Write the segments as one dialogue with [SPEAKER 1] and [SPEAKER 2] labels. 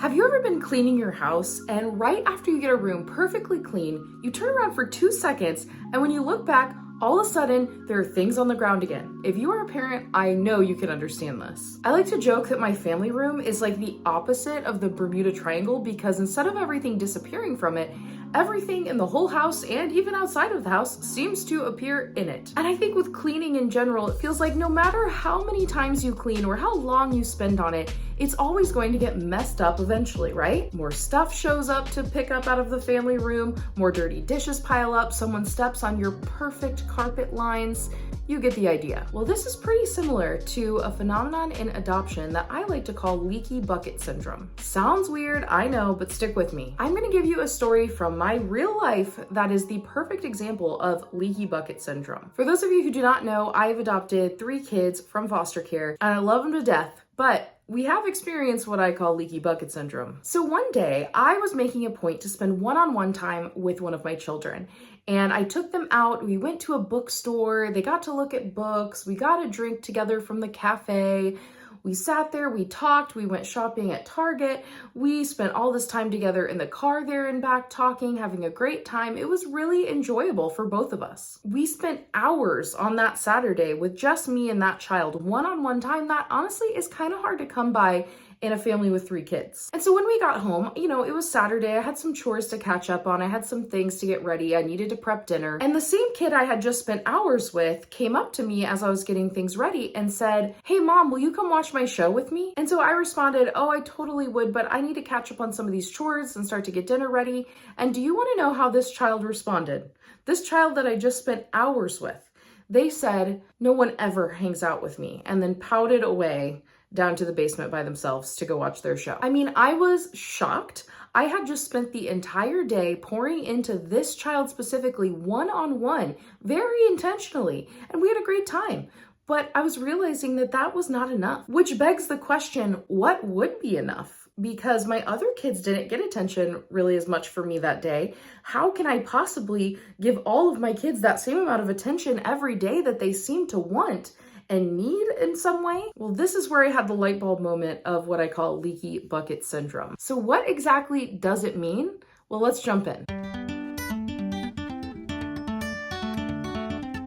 [SPEAKER 1] Have you ever been cleaning your house and right after you get a room perfectly clean, you turn around for 2 seconds and when you look back, all of a sudden, there are things on the ground again. If you are a parent, I know you can understand this. I like to joke that my family room is like the opposite of the Bermuda Triangle because instead of everything disappearing from it, everything in the whole house and even outside of the house seems to appear in it. And I think with cleaning in general, it feels like no matter how many times you clean or how long you spend on it, it's always going to get messed up eventually, right? More stuff shows up to pick up out of the family room, more dirty dishes pile up, someone steps on your perfect carpet lines. You get the idea. Well, this is pretty similar to a phenomenon in adoption that I like to call leaky bucket syndrome. Sounds weird, I know, but stick with me. I'm gonna give you a story from my real life that is the perfect example of leaky bucket syndrome. For those of you who do not know, I've adopted 3 kids from foster care and I love them to death, but we have experienced what I call leaky bucket syndrome. So one day I was making a point to spend one-on-one time with one of my children. And I took them out, we went to a bookstore, they got to look at books, we got a drink together from the cafe, we sat there, we talked, we went shopping at Target, we spent all this time together in the car there and back talking, having a great time. It was really enjoyable for both of us. We spent hours on that Saturday with just me and that child, one-on-one time that honestly is kind of hard to come by in a family with 3 kids. And so when we got home, it was Saturday, I had some chores to catch up on, I had some things to get ready, I needed to prep dinner. And the same kid I had just spent hours with came up to me as I was getting things ready and said, "Hey mom, will you come watch my show with me?" And so I responded, "Oh, I totally would, but I need to catch up on some of these chores and start to get dinner ready." And do you want to know how this child responded? This child that I just spent hours with. They said, "No one ever hangs out with me," and then pouted away down to the basement by themselves to go watch their show. I mean, I was shocked. I had just spent the entire day pouring into this child specifically one-on-one, very intentionally, and we had a great time. But I was realizing that that was not enough, which begs the question, what would be enough? Because my other kids didn't get attention really as much for me that day. How can I possibly give all of my kids that same amount of attention every day that they seem to want and need in some way? Well, this is where I had the light bulb moment of what I call leaky bucket syndrome. So what exactly does it mean? Well, let's jump in.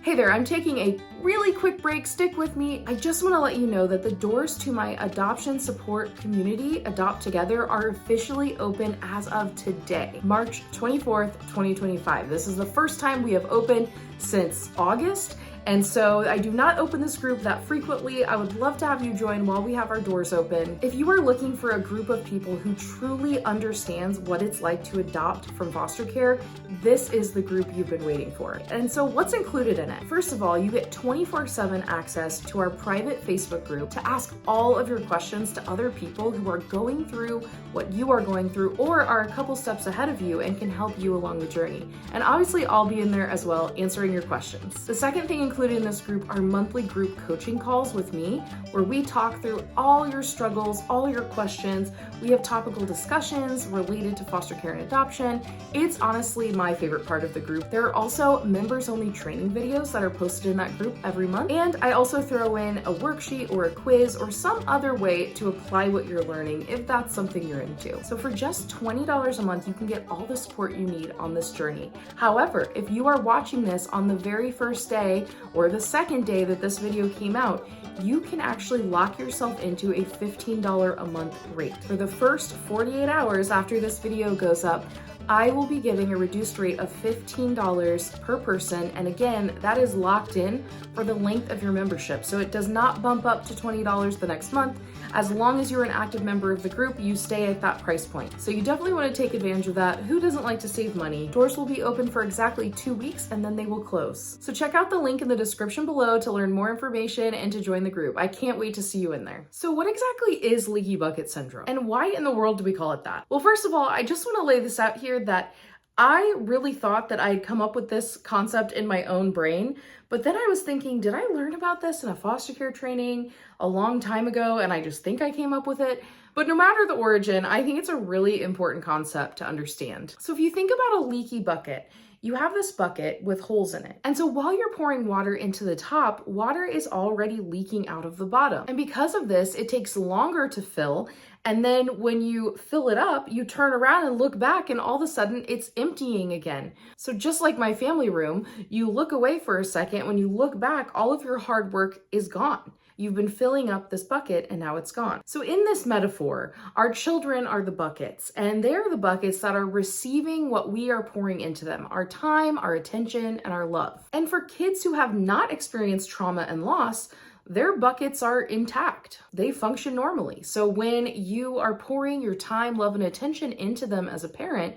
[SPEAKER 1] Hey there, I'm taking a really quick break, stick with me. I just want to let you know that the doors to my adoption support community, Adopt Together, are officially open as of today, March 24th, 2025. This is the first time we have opened since August. And so I do not open this group that frequently. I would love to have you join while we have our doors open. If you are looking for a group of people who truly understands what it's like to adopt from foster care, this is the group you've been waiting for. And so what's included in it? First of all, you get 24/7 access to our private Facebook group to ask all of your questions to other people who are going through what you are going through or are a couple steps ahead of you and can help you along the journey. And obviously I'll be in there as well answering your questions. The second thing included in this group are monthly group coaching calls with me, where we talk through all your struggles, all your questions. We have topical discussions related to foster care and adoption. It's honestly my favorite part of the group. There are also members-only training videos that are posted in that group every month. And I also throw in a worksheet or a quiz or some other way to apply what you're learning if that's something you're into. So for just $20 a month, you can get all the support you need on this journey. However, if you are watching this on the very first day or the second day that this video came out, you can actually lock yourself into a $15 a month rate. For the first 48 hours after this video goes up, I will be giving a reduced rate of $15 per person. And again, that is locked in for the length of your membership. So it does not bump up to $20 the next month. As long as you're an active member of the group, you stay at that price point. So you definitely want to take advantage of that. Who doesn't like to save money? Doors will be open for exactly 2 weeks and then they will close. So check out the link in the description below to learn more information and to join the group. I can't wait to see you in there. So what exactly is leaky bucket syndrome? And why in the world do we call it that? Well, first of all, I just want to lay this out here that I really thought that I had come up with this concept in my own brain, but then I was thinking, did I learn about this in a foster care training a long time ago and I just think I came up with it? But no matter the origin, I think it's a really important concept to understand. So if you think about a leaky bucket, you have this bucket with holes in it. And so while you're pouring water into the top, water is already leaking out of the bottom. And because of this, it takes longer to fill And then when you fill it up, you turn around and look back, and all of a sudden it's emptying again. So just like my family room, you look away for a second. When you look back, all of your hard work is gone. You've been filling up this bucket and now it's gone. So in this metaphor, our children are the buckets, and they're the buckets that are receiving what we are pouring into them, our time, our attention, and our love. And for kids who have not experienced trauma and loss, their buckets are intact. They function normally. So when you are pouring your time, love, and attention into them as a parent,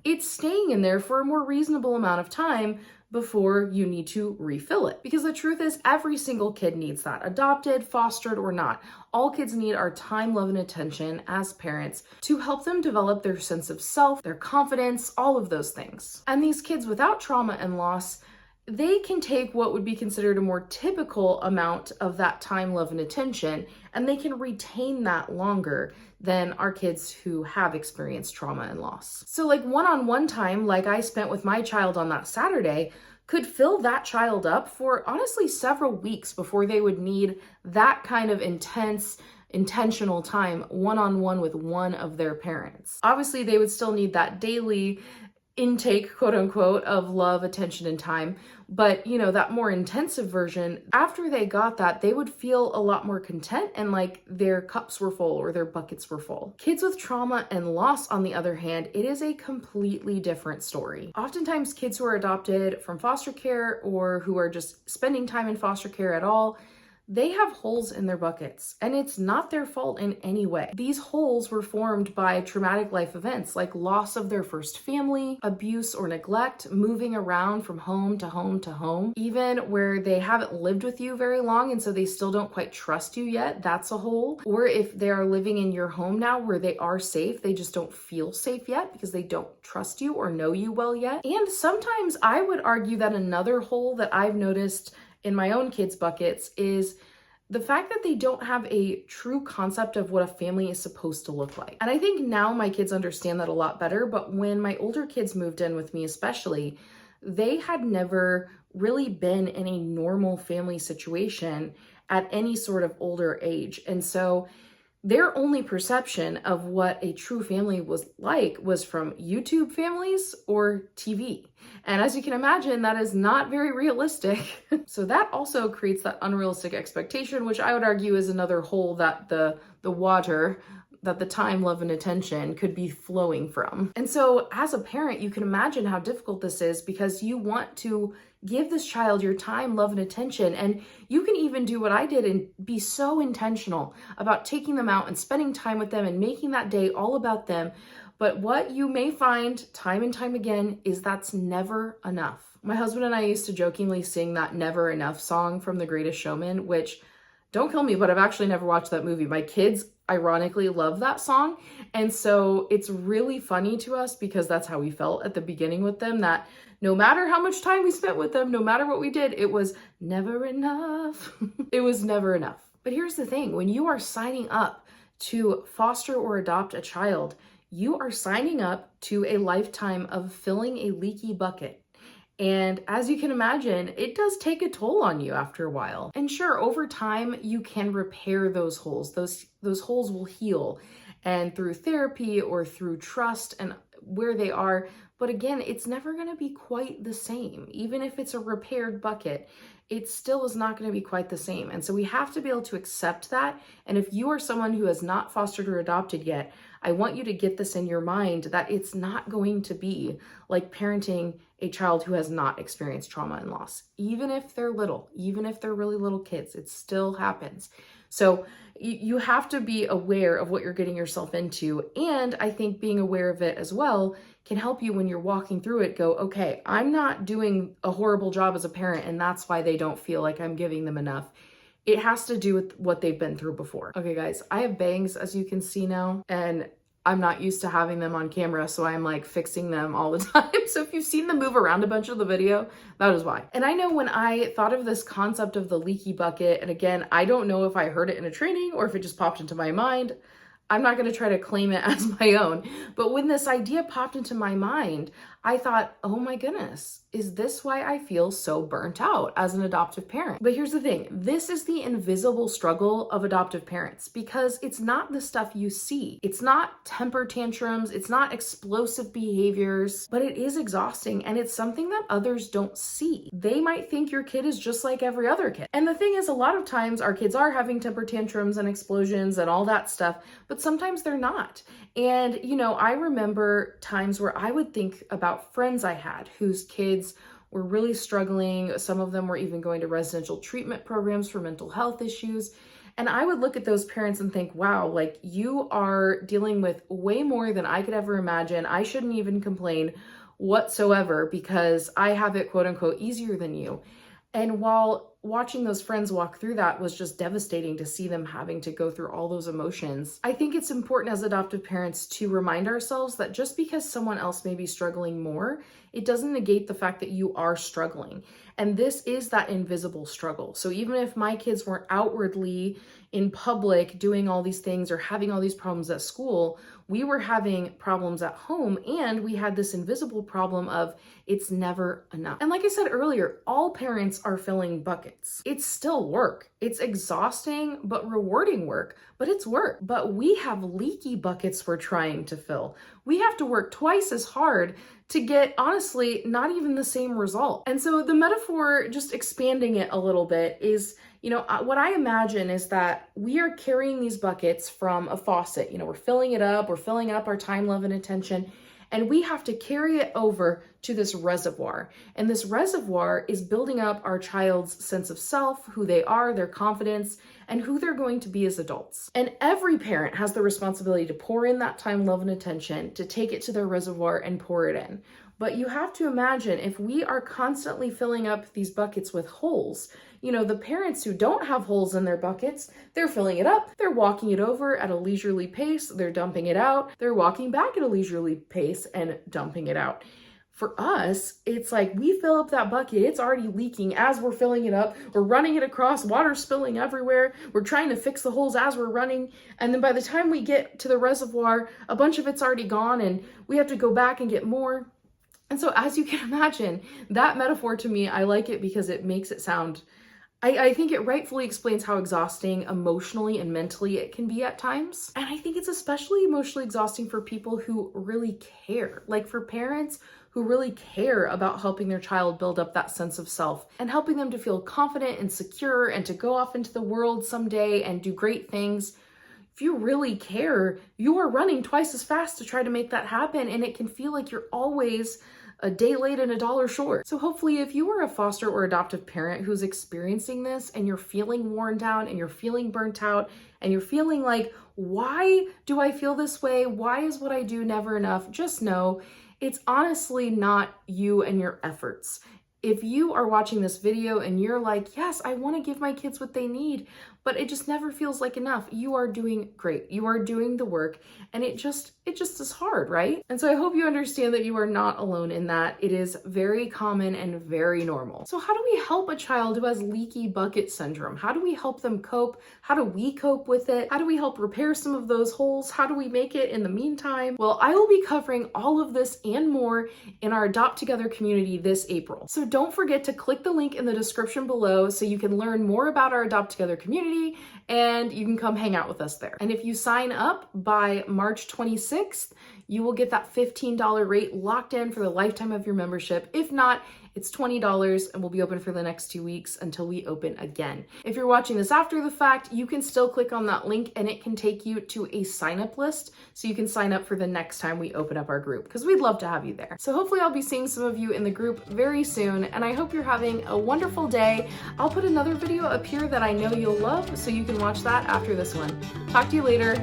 [SPEAKER 1] it's staying in there for a more reasonable amount of time before you need to refill it. Because the truth is, every single kid needs that, adopted, fostered, or not. All kids need our time, love, and attention as parents to help them develop their sense of self, their confidence, all of those things. And these kids without trauma and loss, they can take what would be considered a more typical amount of that time, love, and attention, and they can retain that longer than our kids who have experienced trauma and loss. So like one-on-one time, like I spent with my child on that Saturday, could fill that child up for honestly several weeks before they would need that kind of intense, intentional time one-on-one with one of their parents. Obviously, they would still need that daily intake, quote unquote, of love, attention, and time. But, you know, that more intensive version, after they got that, they would feel a lot more content and like their cups were full or their buckets were full. Kids with trauma and loss, on the other hand, it is a completely different story. Oftentimes, kids who are adopted from foster care or who are just spending time in foster care at all, they have holes in their buckets, and it's not their fault in any way. These holes were formed by traumatic life events like loss of their first family, abuse or neglect, moving around from home to home to home, even where they haven't lived with you very long and so they still don't quite trust you yet, that's a hole. Or if they are living in your home now where they are safe, they just don't feel safe yet because they don't trust you or know you well yet. And sometimes I would argue that another hole that I've noticed in my own kids' buckets is the fact that they don't have a true concept of what a family is supposed to look like. And I think now my kids understand that a lot better, but when my older kids moved in with me especially, they had never really been in a normal family situation at any sort of older age. And so their only perception of what a true family was like was from YouTube families or TV. And as you can imagine, that is not very realistic. So that also creates that unrealistic expectation, which I would argue is another hole that the water, that the time, love, and attention could be flowing from. And so as a parent, you can imagine how difficult this is because you want to give this child your time, love, and attention. And you can even do what I did and be so intentional about taking them out and spending time with them and making that day all about them. But what you may find time and time again is that's never enough. My husband and I used to jokingly sing that Never Enough song from The Greatest Showman, which, don't kill me, but I've actually never watched that movie. My kids ironically love that song. And so it's really funny to us because that's how we felt at the beginning with them, that no matter how much time we spent with them, no matter what we did, it was never enough. It was never enough. But here's the thing, when you are signing up to foster or adopt a child, you are signing up to a lifetime of filling a leaky bucket. And as you can imagine, it does take a toll on you after a while. And sure, over time, you can repair those holes. Those holes will heal, and through therapy or through trust and where they are. But again, it's never going to be quite the same. Even if it's a repaired bucket, it still is not going to be quite the same. And so we have to be able to accept that. And if you are someone who has not fostered or adopted yet, I want you to get this in your mind that it's not going to be like parenting a child who has not experienced trauma and loss. Even if they're little, even if they're really little kids, it still happens. So you have to be aware of what you're getting yourself into. And I think being aware of it as well can help you when you're walking through it go, okay, I'm not doing a horrible job as a parent, and that's why they don't feel like I'm giving them enough. It has to do with what they've been through before. Okay, guys, I have bangs, as you can see now, and I'm not used to having them on camera, so I'm like fixing them all the time. So if you've seen them move around a bunch of the video, that is why. And I know when I thought of this concept of the leaky bucket, and again, I don't know if I heard it in a training or if it just popped into my mind. I'm not going to try to claim it as my own, but when this idea popped into my mind, I thought, oh my goodness, is this why I feel so burnt out as an adoptive parent? But here's the thing, this is the invisible struggle of adoptive parents because it's not the stuff you see. It's not temper tantrums, it's not explosive behaviors, but it is exhausting and it's something that others don't see. They might think your kid is just like every other kid. And the thing is, a lot of times our kids are having temper tantrums and explosions and all that stuff, but sometimes they're not. And, I remember times where I would think about friends I had whose kids were really struggling. Some of them were even going to residential treatment programs for mental health issues. And I would look at those parents and think, wow, like you are dealing with way more than I could ever imagine. I shouldn't even complain whatsoever because I have it, quote unquote, easier than you. And while watching those friends walk through that was just devastating to see them having to go through all those emotions, I think it's important as adoptive parents to remind ourselves that just because someone else may be struggling more, it doesn't negate the fact that you are struggling. And this is that invisible struggle. So even if my kids weren't outwardly in public doing all these things or having all these problems at school, we were having problems at home, and we had this invisible problem of it's never enough. And like I said earlier, all parents are filling buckets. It's still work. It's exhausting but rewarding work, but it's work. But we have leaky buckets we're trying to fill. We have to work twice as hard to get, honestly, not even the same result. And so the metaphor, just expanding it a little bit, is what I imagine is that we are carrying these buckets from a faucet. We're filling it up, we're filling up our time, love, and attention, and we have to carry it over to this reservoir. And this reservoir is building up our child's sense of self, who they are, their confidence, and who they're going to be as adults. And every parent has the responsibility to pour in that time, love, and attention, to take it to their reservoir and pour it in. But you have to imagine, if we are constantly filling up these buckets with holes, the parents who don't have holes in their buckets, they're filling it up, they're walking it over at a leisurely pace, they're dumping it out, they're walking back at a leisurely pace and dumping it out. For us, it's like we fill up that bucket, it's already leaking as we're filling it up, we're running it across, water spilling everywhere, we're trying to fix the holes as we're running, and then by the time we get to the reservoir, a bunch of it's already gone and we have to go back and get more. And so as you can imagine, that metaphor to me, I like it because it makes it sound, I think it rightfully explains how exhausting emotionally and mentally it can be at times. And I think it's especially emotionally exhausting for people who really care, like for parents who really care about helping their child build up that sense of self and helping them to feel confident and secure and to go off into the world someday and do great things. If you really care, you are running twice as fast to try to make that happen, and it can feel like you're always a day late and a dollar short. So hopefully, if you are a foster or adoptive parent who's experiencing this and you're feeling worn down and you're feeling burnt out and you're feeling like, why do I feel this way? Why is what I do never enough? Just know it's honestly not you and your efforts. If you are watching this video and you're like, yes, I want to give my kids what they need, but it just never feels like enough, you are doing great. You are doing the work, and it just is hard, right? And so I hope you understand that you are not alone in that. It is very common and very normal. So how do we help a child who has leaky bucket syndrome? How do we help them cope? How do we cope with it? How do we help repair some of those holes? How do we make it in the meantime? Well, I will be covering all of this and more in our Adopt Together community this April. So don't forget to click the link in the description below so you can learn more about our Adopt Together community, and you can come hang out with us there. And if you sign up by March 26th, you will get that $15 rate locked in for the lifetime of your membership. If not, it's $20 and will be open for the next 2 weeks until we open again. If you're watching this after the fact, you can still click on that link and it can take you to a sign-up list so you can sign up for the next time we open up our group, because we'd love to have you there. So hopefully I'll be seeing some of you in the group very soon, and I hope you're having a wonderful day. I'll put another video up here that I know you'll love so you can watch that after this one. Talk to you later.